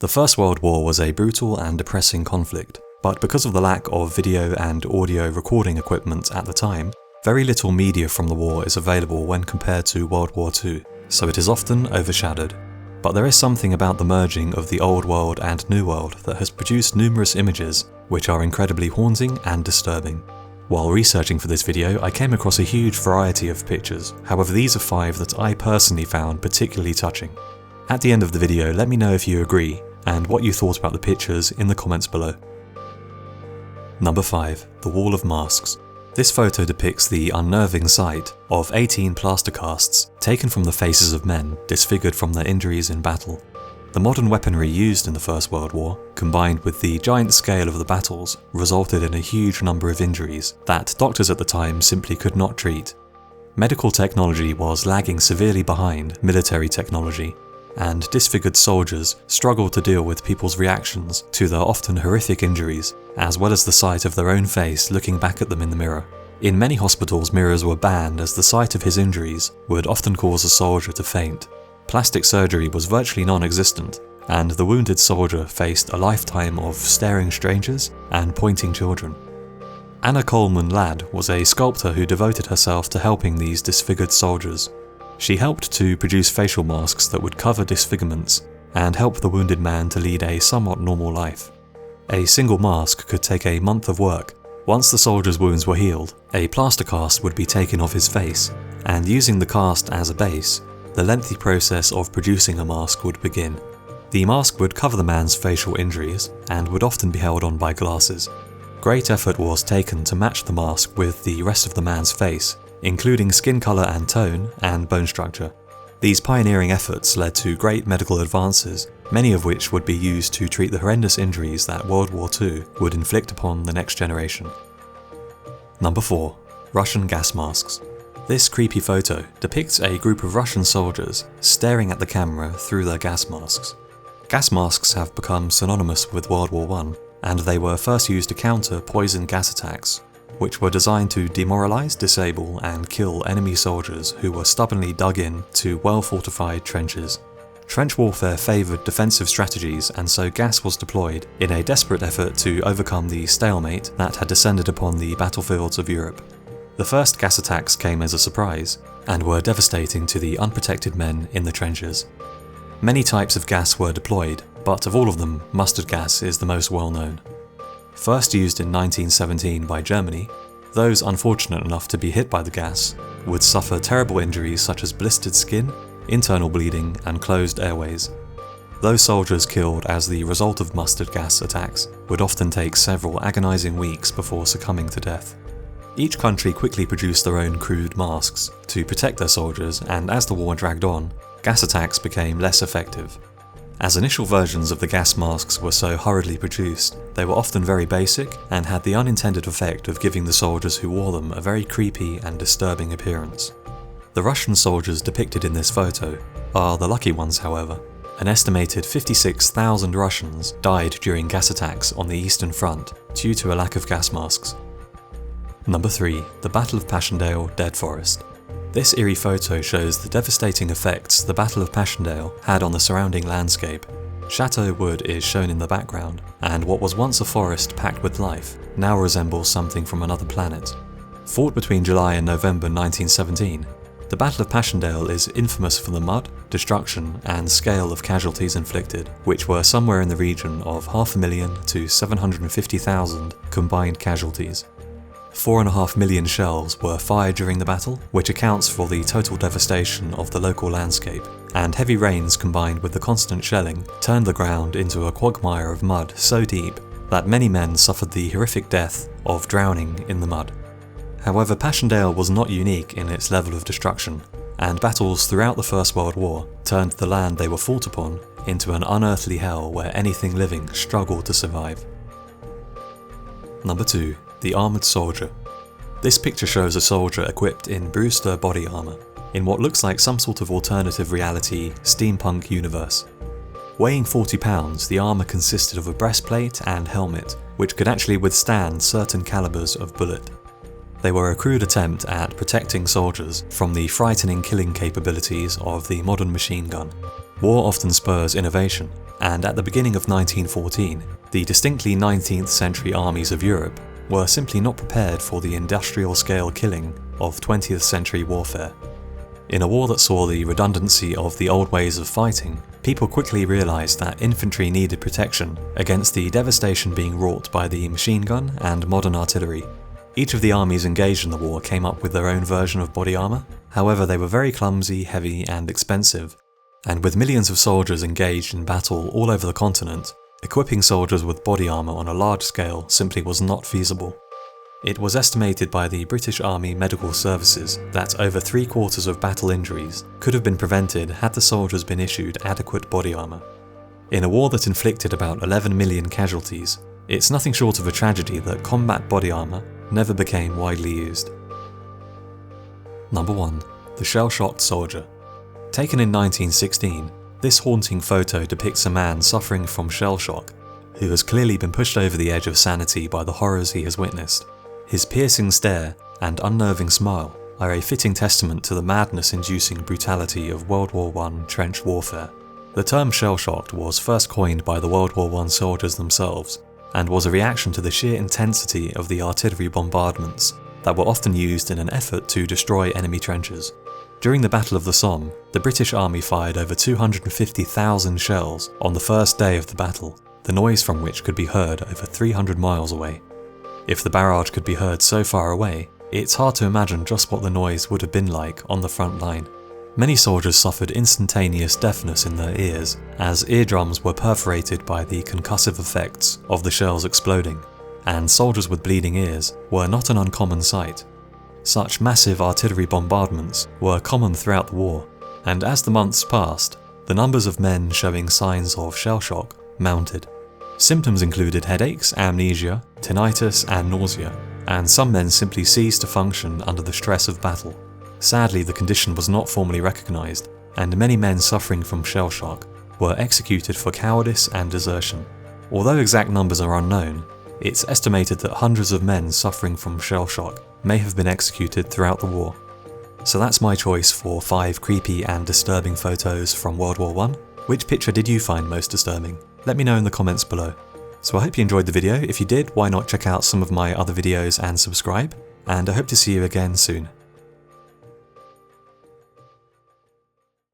The First World War was a brutal and depressing conflict, but because of the lack of video and audio recording equipment at the time, very little media from the war is available when compared to World War II, so it is often overshadowed. But there is something about the merging of the Old World and New World that has produced numerous images which are incredibly haunting and disturbing. While researching for this video, I came across a huge variety of pictures, however these are 5 that I personally found particularly touching. At the end of the video, let me know if you agree, and what you thought about the pictures in the comments below. Number 5. The Wall of Masks. This photo depicts the unnerving sight of 18 plaster casts taken from the faces of men disfigured from their injuries in battle. The modern weaponry used in the First World War, combined with the giant scale of the battles, resulted in a huge number of injuries that doctors at the time simply could not treat. Medical technology was lagging severely behind military technology, and disfigured soldiers struggled to deal with people's reactions to their often horrific injuries, as well as the sight of their own face looking back at them in the mirror. In many hospitals, mirrors were banned as the sight of his injuries would often cause a soldier to faint. Plastic surgery was virtually non-existent, and the wounded soldier faced a lifetime of staring strangers and pointing children. Anna Coleman Ladd was a sculptor who devoted herself to helping these disfigured soldiers. She helped to produce facial masks that would cover disfigurements and help the wounded man to lead a somewhat normal life. A single mask could take a month of work. Once the soldier's wounds were healed, a plaster cast would be taken off his face, and using the cast as a base, the lengthy process of producing a mask would begin. The mask would cover the man's facial injuries and would often be held on by glasses. Great effort was taken to match the mask with the rest of the man's face, including skin colour and tone and bone structure. These pioneering efforts led to great medical advances, many of which would be used to treat the horrendous injuries that World War II would inflict upon the next generation. Number 4. Russian gas masks. This creepy photo depicts a group of Russian soldiers staring at the camera through their gas masks. Gas masks have become synonymous with World War I, and they were first used to counter poison gas attacks, which were designed to demoralize, disable, and kill enemy soldiers who were stubbornly dug in to well-fortified trenches. Trench warfare favoured defensive strategies, and so gas was deployed in a desperate effort to overcome the stalemate that had descended upon the battlefields of Europe. The first gas attacks came as a surprise, and were devastating to the unprotected men in the trenches. Many types of gas were deployed, but of all of them, mustard gas is the most well-known. First used in 1917 by Germany, those unfortunate enough to be hit by the gas would suffer terrible injuries such as blistered skin, internal bleeding, and closed airways. Those soldiers killed as the result of mustard gas attacks would often take several agonizing weeks before succumbing to death. Each country quickly produced their own crude masks to protect their soldiers, and as the war dragged on, gas attacks became less effective. As initial versions of the gas masks were so hurriedly produced, they were often very basic and had the unintended effect of giving the soldiers who wore them a very creepy and disturbing appearance. The Russian soldiers depicted in this photo are the lucky ones, however. An estimated 56,000 Russians died during gas attacks on the Eastern Front due to a lack of gas masks. Number 3. The Battle of Passchendaele Dead Forest. This eerie photo shows the devastating effects the Battle of Passchendaele had on the surrounding landscape. Chateau Wood is shown in the background, and what was once a forest packed with life now resembles something from another planet. Fought between July and November 1917, the Battle of Passchendaele is infamous for the mud, destruction, and scale of casualties inflicted, which were somewhere in the region of 500,000 to 750,000 combined casualties. 4.5 million shells were fired during the battle, which accounts for the total devastation of the local landscape, and heavy rains combined with the constant shelling turned the ground into a quagmire of mud so deep that many men suffered the horrific death of drowning in the mud. However, Passchendaele was not unique in its level of destruction, and battles throughout the First World War turned the land they were fought upon into an unearthly hell where anything living struggled to survive. Number 2. The Armoured Soldier. This picture shows a soldier equipped in Brewster body armour, in what looks like some sort of alternative reality steampunk universe. Weighing 40 pounds, the armour consisted of a breastplate and helmet, which could actually withstand certain calibers of bullet. They were a crude attempt at protecting soldiers from the frightening killing capabilities of the modern machine gun. War often spurs innovation, and at the beginning of 1914, the distinctly 19th century armies of Europe were simply not prepared for the industrial-scale killing of 20th century warfare. In a war that saw the redundancy of the old ways of fighting, people quickly realised that infantry needed protection against the devastation being wrought by the machine gun and modern artillery. Each of the armies engaged in the war came up with their own version of body armour, however they were very clumsy, heavy and expensive, and with millions of soldiers engaged in battle all over the continent, equipping soldiers with body armour on a large scale simply was not feasible. It was estimated by the British Army Medical Services that over 3/4 of battle injuries could have been prevented had the soldiers been issued adequate body armour. In a war that inflicted about 11 million casualties, it's nothing short of a tragedy that combat body armour never became widely used. Number 1. The ShellShocked Soldier. Taken in 1916, this haunting photo depicts a man suffering from shell shock, who has clearly been pushed over the edge of sanity by the horrors he has witnessed. His piercing stare and unnerving smile are a fitting testament to the madness-inducing brutality of World War I trench warfare. The term shell-shocked was first coined by the World War I soldiers themselves, and was a reaction to the sheer intensity of the artillery bombardments that were often used in an effort to destroy enemy trenches. During the Battle of the Somme, the British Army fired over 250,000 shells on the first day of the battle, the noise from which could be heard over 300 miles away. If the barrage could be heard so far away, it's hard to imagine just what the noise would have been like on the front line. Many soldiers suffered instantaneous deafness in their ears, as eardrums were perforated by the concussive effects of the shells exploding, and soldiers with bleeding ears were not an uncommon sight. Such massive artillery bombardments were common throughout the war, and as the months passed, the numbers of men showing signs of shell shock mounted. Symptoms included headaches, amnesia, tinnitus and nausea, and some men simply ceased to function under the stress of battle. Sadly, the condition was not formally recognised, and many men suffering from shell shock were executed for cowardice and desertion. Although exact numbers are unknown, it's estimated that hundreds of men suffering from shell shock may have been executed throughout the war. So that's my choice for 5 creepy and disturbing photos from World War I. Which picture did you find most disturbing? Let me know in the comments below. So I hope you enjoyed the video. If you did, why not check out some of my other videos and subscribe? And I hope to see you again soon.